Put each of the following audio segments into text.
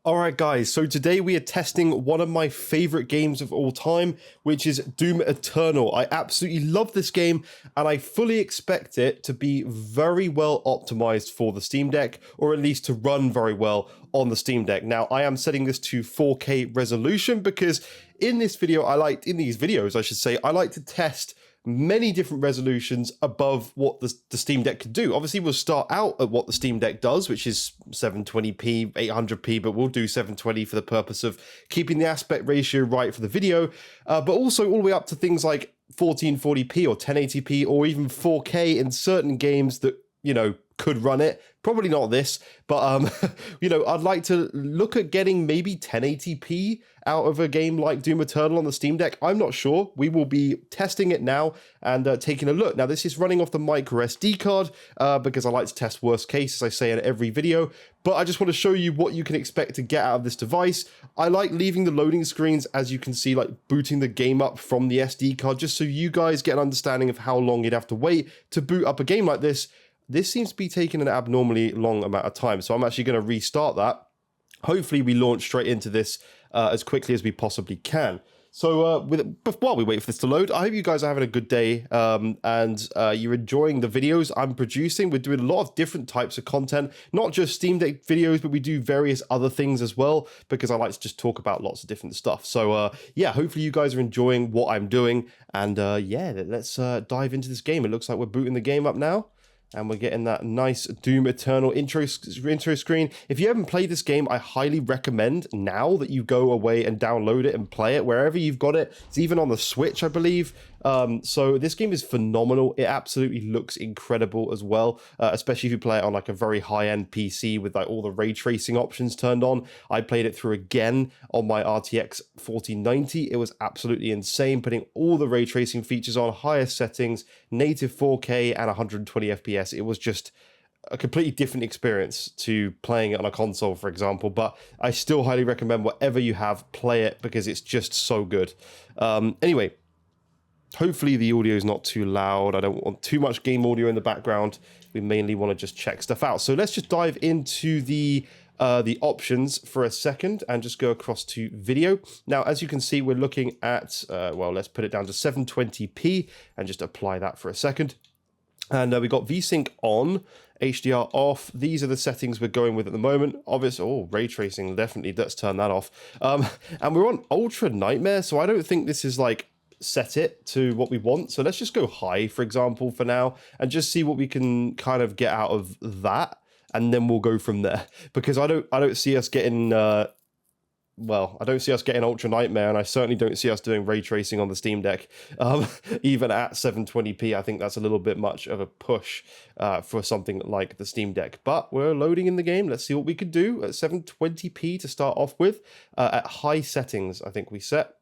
Alright guys, so today we are testing one of my favorite games of all time, which is Doom Eternal. I absolutely love this game and I fully expect it to be very well optimized for the Steam Deck, or at least to run very well on the Steam Deck. Now I am setting this to 4K resolution because in these videos I like to test many different resolutions above what the Steam Deck can do. Obviously, we'll start out at what the Steam Deck does, which is 720p, 800p, but we'll do 720 for the purpose of keeping the aspect ratio right for the video, but also all the way up to things like 1440p or 1080p or even 4K in certain games that, you know, could run it. Probably not this, but you know, I'd like to look at getting maybe 1080p out of a game like Doom Eternal on the Steam Deck. I'm not sure. We will be testing it now and taking a look. Now, this is running off the micro SD card because I like to test worst case, as I say in every video, but I just want to show you what you can expect to get out of this device. I like leaving the loading screens, as you can see, like booting the game up from the SD card, just so you guys get an understanding of how long you'd have to wait to boot up a game like this. This seems to be taking an abnormally long amount of time, so I'm actually going to restart that. Hopefully we launch straight into this as quickly as we possibly can. So while we wait for this to load, I hope you guys are having a good day and you're enjoying the videos I'm producing. We're doing a lot of different types of content, not just Steam Deck videos, but we do various other things as well, because I like to just talk about lots of different stuff. So yeah, hopefully you guys are enjoying what I'm doing. And yeah, let's dive into this game. It looks like we're booting the game up now. And we're getting that nice Doom Eternal intro screen. If you haven't played this game, I highly recommend now that you go away and download it and play it wherever you've got it. It's even on the Switch, I believe. So this game is phenomenal. It absolutely looks incredible as well, especially if you play it on like a very high-end PC with like all the ray tracing options turned on. I played it through again on my RTX 4090. It was absolutely insane, putting all the ray tracing features on, highest settings, native 4K and 120 FPS. It was just a completely different experience to playing it on a console, for example, but I still highly recommend whatever you have, play it because it's just so good. Anyway, hopefully the audio is not too loud. I don't want too much game audio in the background. We mainly want to just check stuff out. So let's just dive into the options for a second and just go across to video. Now, as you can see, we're looking at, well, let's put it down to 720p and just apply that for a second. And we got VSync on, HDR off. These are the settings we're going with at the moment. Obviously, ray tracing, definitely, let's turn that off. And we're on Ultra Nightmare, so I don't think this is like set it to what we want. So let's just go high, for example, for now, and just see what we can kind of get out of that. And then we'll go from there, because I don't see us getting well, I don't see us getting Ultra Nightmare, and I certainly don't see us doing ray tracing on the Steam Deck, even at 720p. I think that's a little bit much of a push for something like the Steam Deck. But we're loading in the game. Let's see what we could do at 720p to start off with. At high settings, I think we set.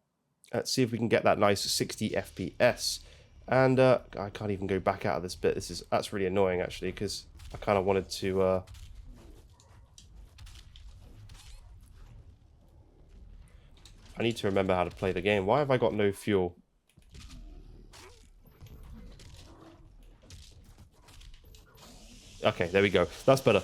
Let's see if we can get that nice 60 FPS. And I can't even go back out of this bit. That's really annoying, actually, because I kind of wanted to... I need to remember how to play the game. Why have I got no fuel? Okay, there we go. That's better.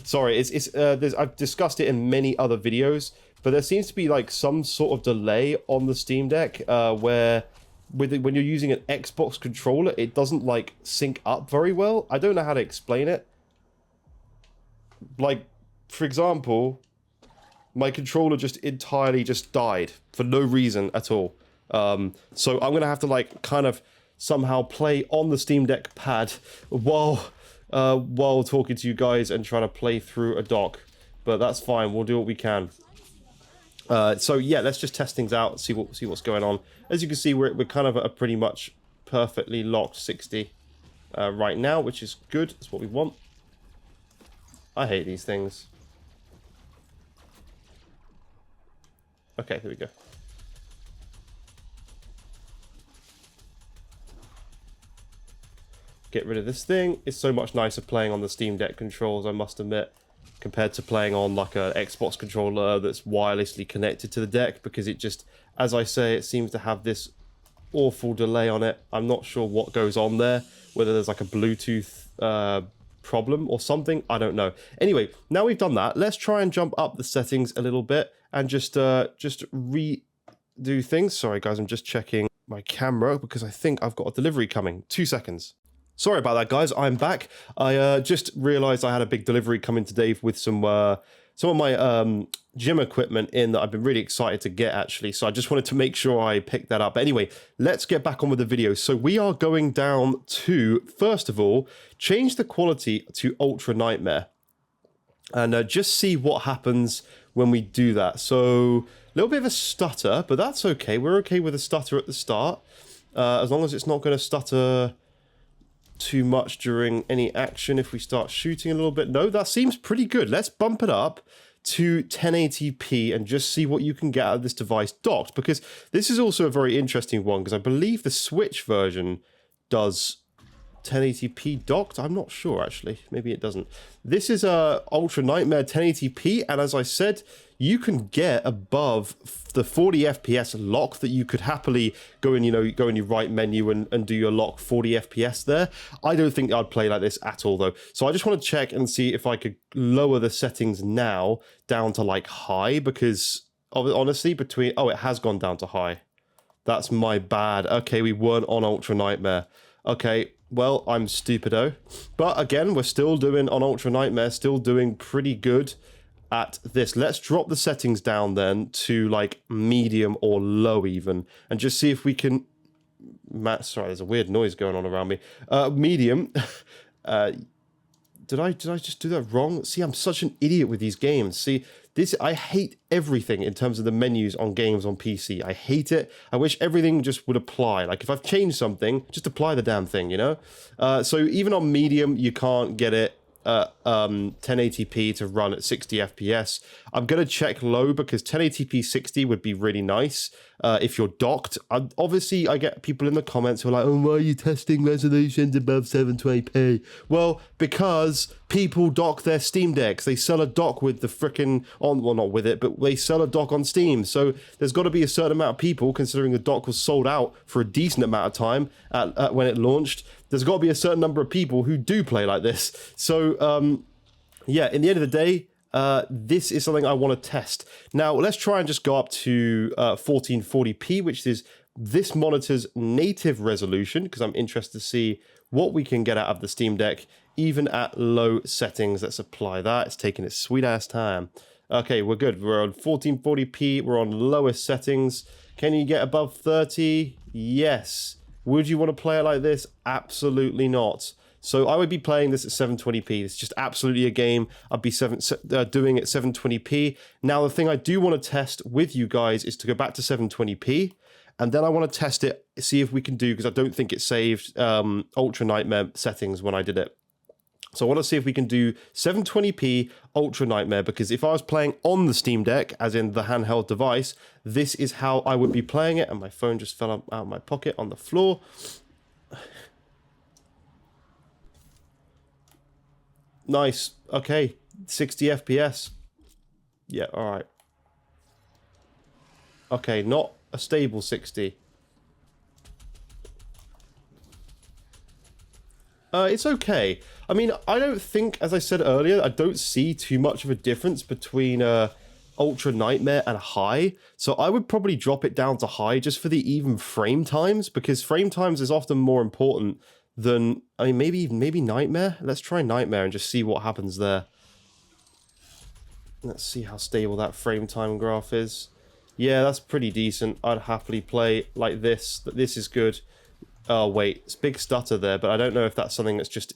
Sorry, I've discussed it in many other videos, but there seems to be like some sort of delay on the Steam Deck where when you're using an Xbox controller, it doesn't like sync up very well. I don't know how to explain it. Like, for example, my controller just entirely just died for no reason at all. So I'm gonna have to like kind of somehow play on the Steam Deck pad while talking to you guys and trying to play through a dock. But that's fine. We'll do what we can. So yeah, let's just test things out, see what's going on. As you can see, we're kind of at a pretty much perfectly locked 60 right now, which is good. That's what we want. I hate these things. Okay, here we go. Get rid of this thing. It's so much nicer playing on the Steam Deck controls, I must admit, compared to playing on like an Xbox controller that's wirelessly connected to the deck, because it just, as I say, it seems to have this awful delay on it. I'm not sure what goes on there, whether there's like a Bluetooth problem or something. I don't know. Anyway, now we've done that, let's try and jump up the settings a little bit and just redo things. Sorry guys, I'm just checking my camera because I think I've got a delivery coming. 2 seconds. Sorry about that, guys. I'm back. I just realized I had a big delivery coming today with some of my gym equipment in that I've been really excited to get, actually. So I just wanted to make sure I picked that up. But anyway, let's get back on with the video. So we are going down to, first of all, change the quality to Ultra Nightmare. And just see what happens when we do that. So a little bit of a stutter, but that's okay. We're okay with a stutter at the start. As long as it's not going to stutter too much during any action if we start shooting a little bit. No, that seems pretty good. Let's bump it up to 1080p and just see what you can get out of this device docked, because this is also a very interesting one, because I believe the Switch version does 1080p docked. I'm not sure, actually. Maybe it doesn't. This is a Ultra Nightmare 1080p, and as I said, you can get above the 40 FPS lock that you could happily go in, go in your right menu and do your lock 40 FPS there. I don't think I'd play like this at all, though. So I just want to check and see if I could lower the settings now down to like high, because honestly, oh, it has gone down to high. That's my bad. Okay, we weren't on Ultra Nightmare. Okay, well, I'm stupido. But again, we're still doing on Ultra Nightmare, still doing pretty good at this. Let's drop the settings down then to like medium or low even, and just see if we can sorry, there's a weird noise going on around me. Medium. Did I just do that wrong? See, I'm such an idiot with these games. See, I hate everything in terms of the menus on games on PC. I hate it. I wish everything just would apply. Like if I've changed something, just apply the damn thing, So even on medium, you can't get it 1080p to run at 60 FPS. I'm going to check low because 1080p 60 would be really nice if you're docked. Obviously, I get people in the comments who are like, oh, why are you testing resolutions above 720p? Well, because people dock their Steam Decks. They sell a dock with the frickin' well, not with it, but they sell a dock on Steam. So there's got to be a certain amount of people, considering the dock was sold out for a decent amount of time when it launched. There's got to be a certain number of people who do play like this. So, yeah, in the end of the day, this is something I want to test. Now, let's try and just go up to 1440p, which is this monitor's native resolution, because I'm interested to see what we can get out of the Steam Deck, even at low settings. Let's apply that. It's taking its sweet-ass time. Okay, we're good. We're on 1440p. We're on lowest settings. Can you get above 30? Yes. Would you want to play it like this? Absolutely not. So I would be playing this at 720p. It's just absolutely a game. I'd be doing it 720p. Now, the thing I do want to test with you guys is to go back to 720p. And then I want to test it, see if we can do, because I don't think it saved Ultra Nightmare settings when I did it. So I want to see if we can do 720p Ultra Nightmare, because if I was playing on the Steam Deck, as in the handheld device, this is how I would be playing it. And my phone just fell out of my pocket on the floor. Nice. Okay. 60 FPS. Yeah, all right. Okay, not a stable 60. It's okay. I mean, I don't think, as I said earlier, I don't see too much of a difference between Ultra Nightmare and high. So I would probably drop it down to high just for the even frame times, because frame times is often more important than, I mean, maybe Nightmare. Let's try Nightmare and just see what happens there. Let's see how stable that frame time graph is. Yeah, that's pretty decent. I'd happily play like this. This is good. Oh, wait. It's big stutter there, but I don't know if that's something that's just...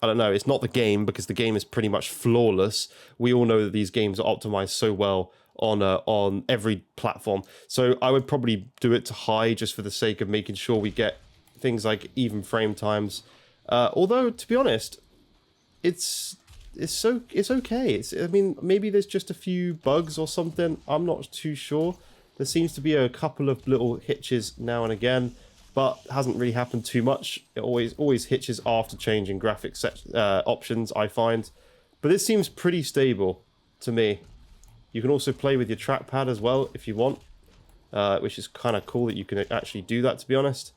I don't know. It's not the game, because the game is pretty much flawless. We all know that these games are optimized so well on every platform. So I would probably do it to high just for the sake of making sure we get things like even frame times. Although, to be honest, it's okay. I mean, maybe there's just a few bugs or something. I'm not too sure. There seems to be a couple of little hitches now and again, but hasn't really happened too much. It always hitches after changing graphics options, I find. But this seems pretty stable to me. You can also play with your trackpad as well if you want, which is kind of cool that you can actually do that, to be honest.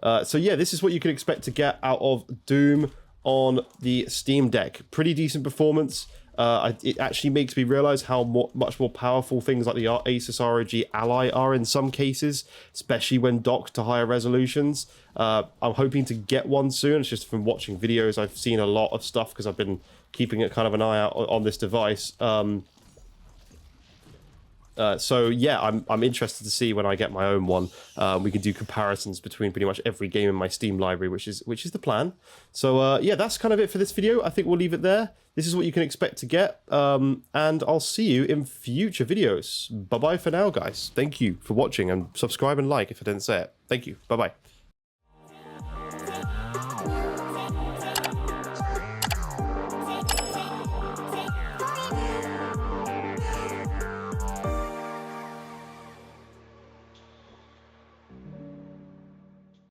So yeah, this is what you can expect to get out of Doom on the Steam Deck. Pretty decent performance. It actually makes me realize how much more powerful things like the Asus ROG Ally are in some cases, especially when docked to higher resolutions. I'm hoping to get one soon. It's just from watching videos, I've seen a lot of stuff because I've been keeping it kind of an eye out on this device. So yeah, I'm interested to see when I get my own one. We can do comparisons between pretty much every game in my Steam library, which is the plan. So yeah, that's kind of it for this video. I think we'll leave it there. This is what you can expect to get, and I'll see you in future videos. Bye bye for now, guys. Thank you for watching, and subscribe and like if I didn't say it. Thank you. Bye bye.